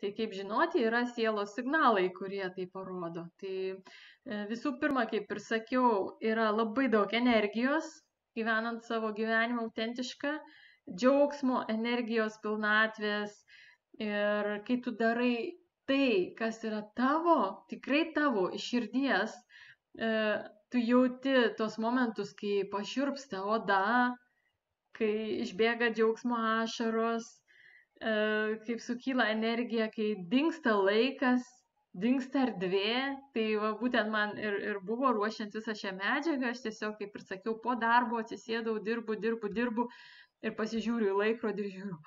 Tai kaip žinoti, yra sielos signalai, kurie tai parodo. Tai visų pirma, kaip ir sakiau, yra labai daug energijos, gyvenant savo gyvenimą autentišką, džiaugsmo, energijos, pilnatvės. Ir kai tu darai tai, kas yra tavo, tikrai tavo, iš širdies, tu jauti tos momentus, kai pašiurpsta oda, kai išbėga džiaugsmo ašaros, kaip sukyla energija, kai dingsta laikas, dingsta erdvė. Tai va, būtent man ir buvo ruošiant visą šią medžiagą, aš tiesiog, kaip ir sakiau, po darbo atsisėdau, dirbu ir pasižiūriu į laikrodį ir žiūriu,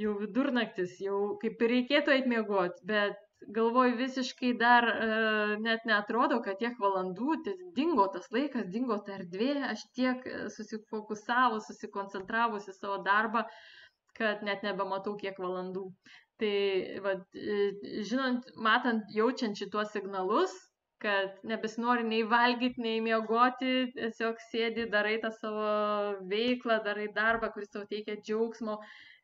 jau vidurnaktis, jau kaip ir reikėtų eit miegot, bet galvoju visiškai dar net neatrodo, kad tiek valandų, dingo tas laikas, dingo ta erdvė, aš tiek susifokusavus, susikoncentravus į savo darbą, kad net nebematau kiek valandų. Tai vat, žinant, matant, jaučiant šituos signalus, kad nebesinori nei valgyti, nei miegoti, tiesiog sėdi, darai tą savo veiklą, darai darbą, kuris tau teikia džiaugsmo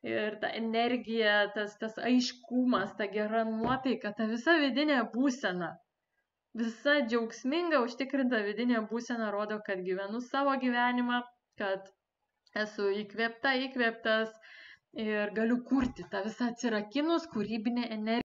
ir ta energija, tas aiškumas, ta gera nuotaika, ta visa vidinė būsena. Visa džiaugsminga, užtikrinta vidinė būsena rodo, kad gyvenu savo gyvenimą, kad esu įkvėptas ir galiu kurti tą visą atsirakinus kūrybinę energiją.